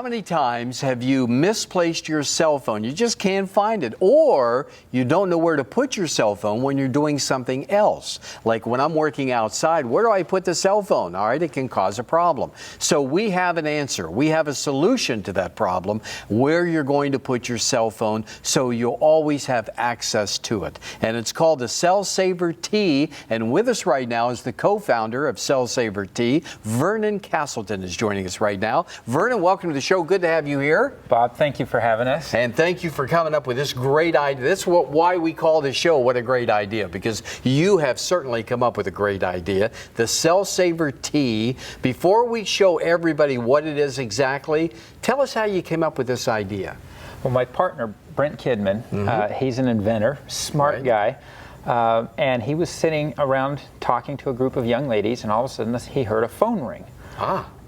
How many times have you misplaced your cell phone? You just can't find it, or you don't know where to put your cell phone when you're doing something else. Like when I'm working outside, where do I put the cell phone? All right, it can cause a problem. So we have an answer. We have a solution to that problem, where you're going to put your cell phone so you'll always have access to it. And it's called the Cell Saver T. And with us right now is the co-founder of Cell Saver T, Vernon Castleton, is joining us right now. Vernon, welcome to the show. Good to have you here. Bob, thank you for having us. And thank you for coming up with this great idea. That's why we call this show What a Great Idea, because you have certainly come up with a great idea. The Cell Saver T. Before we show everybody what it is exactly, tell us how you came up with this idea. Well, my partner, Brent Kidman, he's an inventor, smart guy. And he was sitting around talking to a group of young ladies, and all of a sudden he heard a phone ring.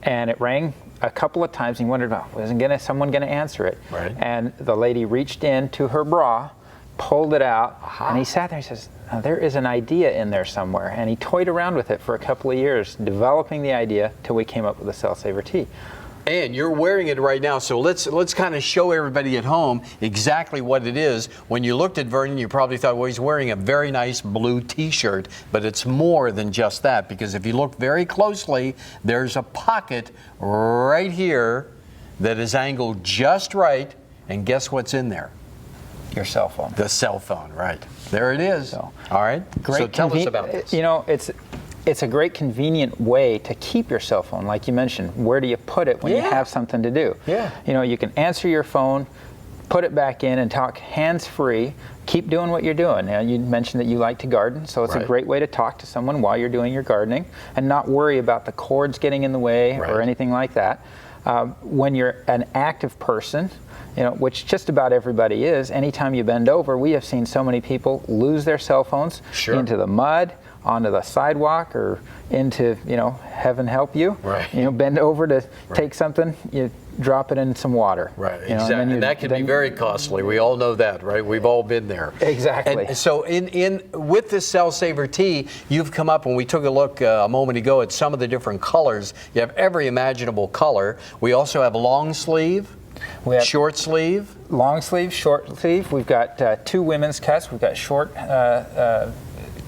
And it rang a couple of times, and he wondered, wasn't someone going to answer it? And the lady reached into her bra, pulled it out, and he sat there and he says, there is an idea in there somewhere. And he toyed around with it for a couple of years, developing the idea till we came up with the Cell Saver T. And you're wearing it right now, so let's kind of show everybody at home exactly what it is. When you looked at Vernon, you probably thought, well, he's wearing a very nice blue t-shirt, but it's more than just that, because if you look very closely, there's a pocket right here that is angled just right, and guess what's in there? Your cell phone. The cell phone, right. There it is. So, all right, great. So tell us about this. You know, it's a great convenient way to keep your cell phone, like you mentioned. Where do you put it when you have something to do? You know, you can answer your phone, put it back in, and talk hands-free. Keep doing what you're doing. Now, you mentioned that you like to garden, so it's a great way to talk to someone while you're doing your gardening and not worry about the cords getting in the way or anything like that. When you're an active person, you know, which just about everybody is, anytime you bend over, we have seen so many people lose their cell phones into the mud, onto the sidewalk, or into, you know, heaven help you. You know, bend over to take something, you drop it in some water. You know, and that can be very costly. We all know that, right? We've all been there. And so with this Cell Saver T, you've come up, and we took a look a moment ago at some of the different colors. You have every imaginable color. We also have long sleeve, short sleeve. Long sleeve, short sleeve. We've got two women's cuts. We've got short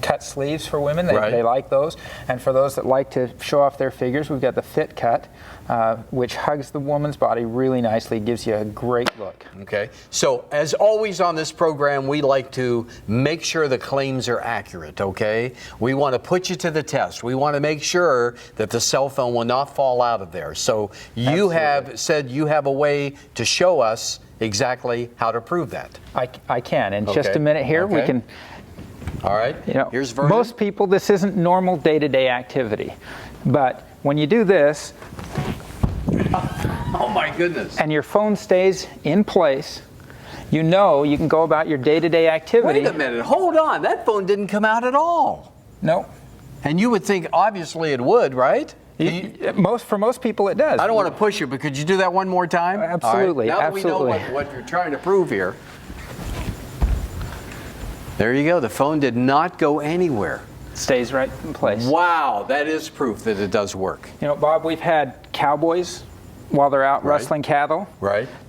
cut sleeves for women. They like those. And for those that like to show off their figures, we've got the fit cut, which hugs the woman's body really nicely, gives you a great look. Okay. So as always on this program, we like to make sure the claims are accurate, okay? We want to put you to the test. We want to make sure that the cell phone will not fall out of there. So you have said you have a way to show us exactly how to prove that. I can. In just a minute here, we can... All right, you know, here's Vernon. Most people, this isn't normal day-to-day activity, but when you do this, oh my goodness, and your phone stays in place, you know you can go about your day-to-day activity. Wait a minute, hold on, that phone didn't come out at all. No. And you would think obviously it would, right? For most people it does. I don't want to push you, but could you do that one more time? Absolutely. Now that we know what you're trying to prove here. There you go. The phone did not go anywhere. Stays right in place. Wow, that is proof that it does work. You know, Bob, we've had cowboys, while they're out rustling cattle,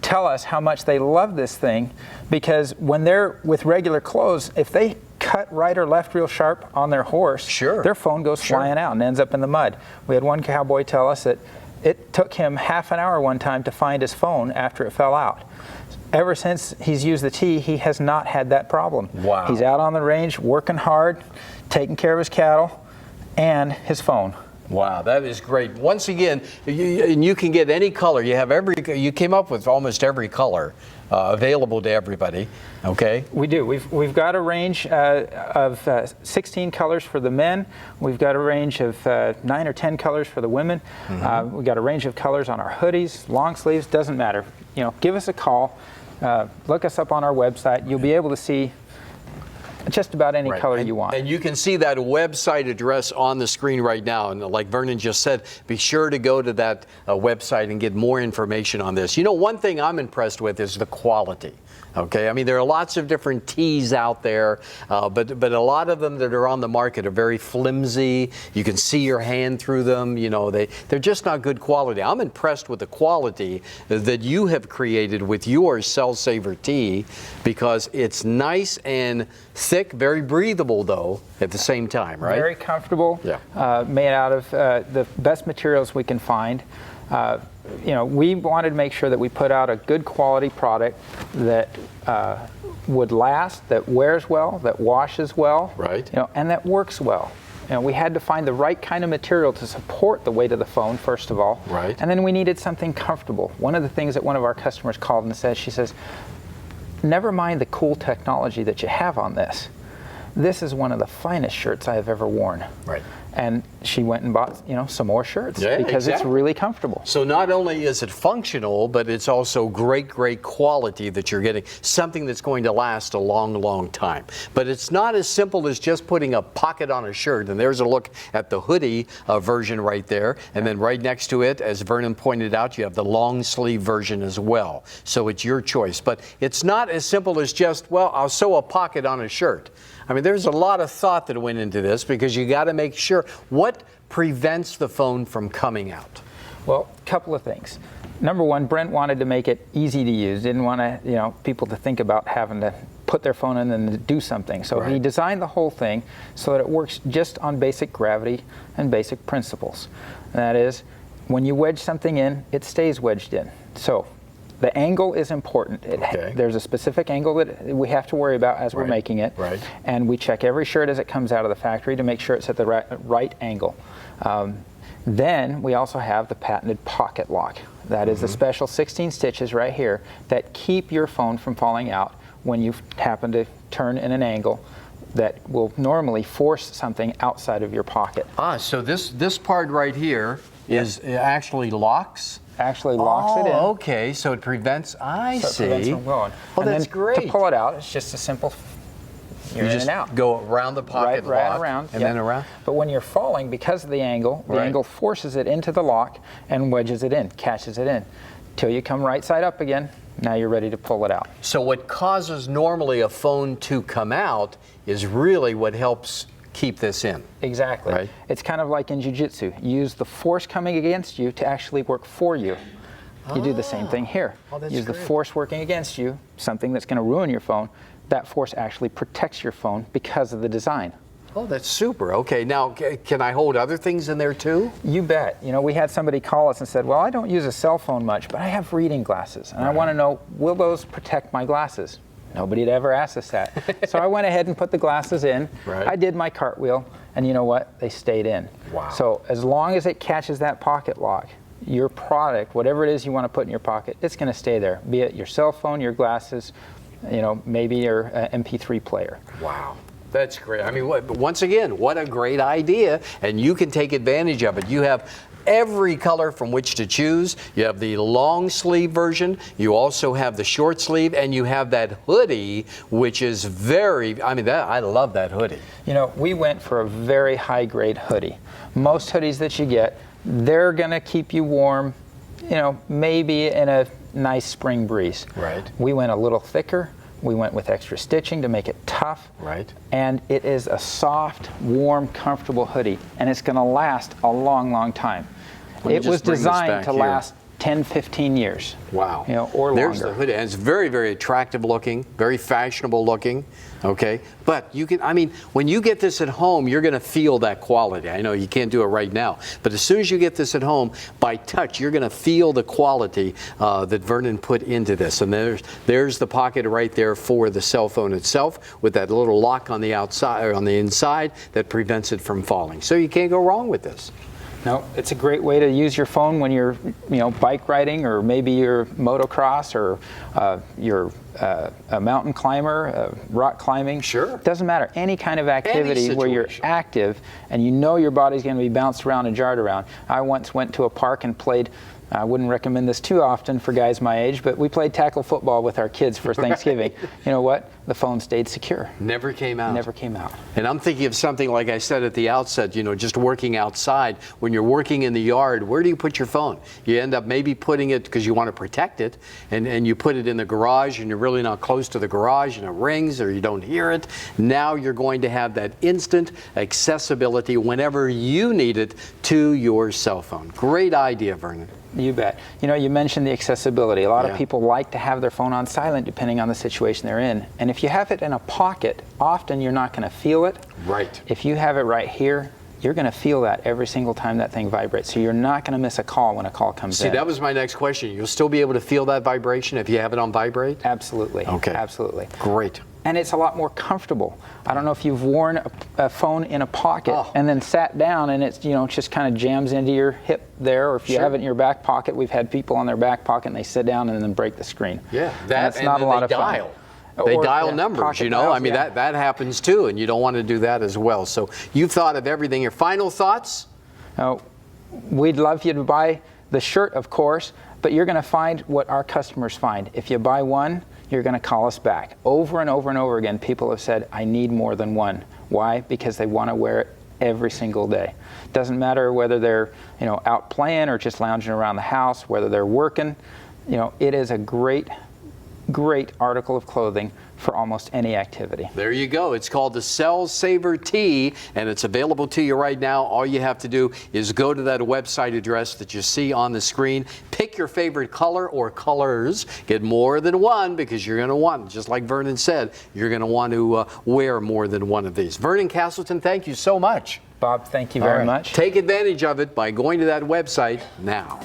tell us how much they love this thing, because when they're with regular clothes, if they cut right or left real sharp on their horse, their phone goes flying out and ends up in the mud. We had one cowboy tell us that it took him half an hour one time to find his phone after it fell out. Ever since he's used the T, he has not had that problem. Wow. He's out on the range, working hard, taking care of his cattle, and his phone. Wow, that is great. Once again, you can get any color. You came up with almost every color available to everybody. Okay. We do. We've got a range of 16 colors for the men. We've got a range of 9 or 10 colors for the women. We've got a range of colors on our hoodies, long sleeves. Doesn't matter. You know, give us a call. Look us up on our website. You'll be able to see just about any color you want. And you can see that website address on the screen right now. And like Vernon just said, be sure to go to that website and get more information on this. You know, one thing I'm impressed with is the quality. Okay, I mean, there are lots of different teas out there, but a lot of them that are on the market are very flimsy. You can see your hand through them. You know, they're just not good quality. I'm impressed with the quality that you have created with your Cell Saver tea, because it's nice and thick, very breathable though at the same time, right? Very comfortable. Yeah. Made out of the best materials we can find. You know, we wanted to make sure that we put out a good quality product that would last, that wears well, that washes well, right? You know, and that works well. You know, we had to find the right kind of material to support the weight of the phone, first of all, right? And then we needed something comfortable. One of the things that one of our customers called and said, she says, "Never mind the cool technology that you have on this. This is one of the finest shirts I have ever worn." Right. And she went and bought, you know, some more shirts, yeah, because exactly. It's really comfortable. So not only is it functional, but it's also great quality that you're getting, something that's going to last a long time. But it's not as simple as just putting a pocket on a shirt. And there's a look at the hoodie version right there. And then right next to it, as Vernon pointed out, you have the long sleeve version as well. So it's your choice. But it's not as simple as just, well, I'll sew a pocket on a shirt. I mean, there's a lot of thought that went into this, because you got to make sure. What prevents the phone from coming out? Well, a couple of things. Number one, Brent wanted to make it easy to use. Didn't want to, you know, people to think about having to put their phone in and to do something. So right. He designed the whole thing so that it works just on basic gravity and basic principles. And that is, when you wedge something in, it stays wedged in. So the angle is important. Okay. There's a specific angle that we have to worry about as we're making it. Right. And we check every shirt as it comes out of the factory to make sure it's at the right angle. Then we also have the patented pocket lock. That is the special 16 stitches right here that keep your phone from falling out when you happen to turn in an angle that will normally force something outside of your pocket. So this part right here is it actually locks? Actually locks it in. Okay, so it prevents, I see. It prevents from going. Oh, and that's then great. To pull it out, it's just a simple You in just and out. go around the pocket right lock, around, and yep. then around? But when you're falling, because of the angle forces it into the lock and wedges it in, catches it in, till you come right side up again. Now you're ready to pull it out. So what causes normally a phone to come out is really what helps keep this in. Exactly. Right. It's kind of like in jiu-jitsu. Use the force coming against you to actually work for you. You do the same thing here. Oh, that's Use the great. force working against you, something that's going to ruin your phone. That force actually protects your phone because of the design. Oh, that's super. Okay, now can I hold other things in there too? You bet. You know, we had somebody call us and said, well, I don't use a cell phone much, but I have reading glasses. And I want to know, will those protect my glasses? Nobody had ever asked us that. So I went ahead and put the glasses in. Right. I did my cartwheel, and you know what? They stayed in. Wow. So as long as it catches that pocket lock, your product, whatever it is you want to put in your pocket, it's going to stay there. Be it your cell phone, your glasses, you know, maybe your MP3 player. Wow. That's great. I mean, once again, what a great idea, and you can take advantage of it. You have every color from which to choose. You have the long sleeve version, you also have the short sleeve, and you have that hoodie, which is very, I mean, I love that hoodie. You know, we went for a very high grade hoodie. Most hoodies that you get, they're going to keep you warm, you know, maybe in a nice spring breeze. Right. We went a little thicker. We went with extra stitching to make it tough. Right. And it is a soft, warm, comfortable hoodie, and it's going to last a long, long time. It was designed to last 10, 15 years. Wow. You know, or There's longer. the hoodie, and it's very, very attractive looking, very fashionable looking, okay? But you can, I mean, when you get this at home, you're gonna feel that quality. I know you can't do it right now, but as soon as you get this at home, by touch, you're gonna feel the quality that Vernon put into this. And there's the pocket right there for the cell phone itself, with that little lock on the outside, or on the inside, that prevents it from falling. So you can't go wrong with this. No, it's a great way to use your phone when you're, you know, bike riding, or maybe you're motocross, or you're a mountain climber, rock climbing. Sure. Doesn't matter. Any kind of activity where you're active and you know your body's going to be bounced around and jarred around. I once went to a park and played I wouldn't recommend this too often for guys my age, but we played tackle football with our kids for Thanksgiving. Right. You know what? The phone stayed secure. Never came out. Never came out. And I'm thinking of something like I said at the outset, you know, just working outside. When you're working in the yard, where do you put your phone? You end up maybe putting it, because you want to protect it, and you put it in the garage, and you're really not close to the garage, and it rings or you don't hear it. Now you're going to have that instant accessibility whenever you need it to your cell phone. Great idea, Vernon. You bet. You know, you mentioned the accessibility. A lot of people like to have their phone on silent depending on the situation they're in. And if you have it in a pocket, often you're not going to feel it. Right. If you have it right here, you're going to feel that every single time that thing vibrates. So you're not going to miss a call when a call comes in. See, that was my next question. You'll still be able to feel that vibration if you have it on vibrate? Absolutely. Okay. Absolutely. Great. And it's a lot more comfortable. I don't know if you've worn a phone in a pocket and then sat down and it's, you know, just kind of jams into your hip there, or if you have it in your back pocket. We've had people on their back pocket and they sit down and then break the screen. Yeah, that's not a lot of fun. They dial numbers, you know. Dials, I mean, that happens too, and you don't want to do that as well. So you've thought of everything. Your final thoughts? We'd love you to buy the shirt, of course, but you're going to find what our customers find. If you buy one, you're going to call us back. Over and over and over again, people have said, I need more than one. Why? Because they want to wear it every single day. Doesn't matter whether they're, you know, out playing or just lounging around the house, whether they're working. You know, it is a great article of clothing for almost any activity. There you go. It's called the Cell Saver Tee, and it's available to you right now. All you have to do is go to that website address that you see on the screen, pick your favorite color or colors, get more than one, because you're going to want, just like Vernon said, you're going to want to wear more than one of these. Vernon Castleton, thank you so much. Bob, thank you very much. Take advantage of it by going to that website now.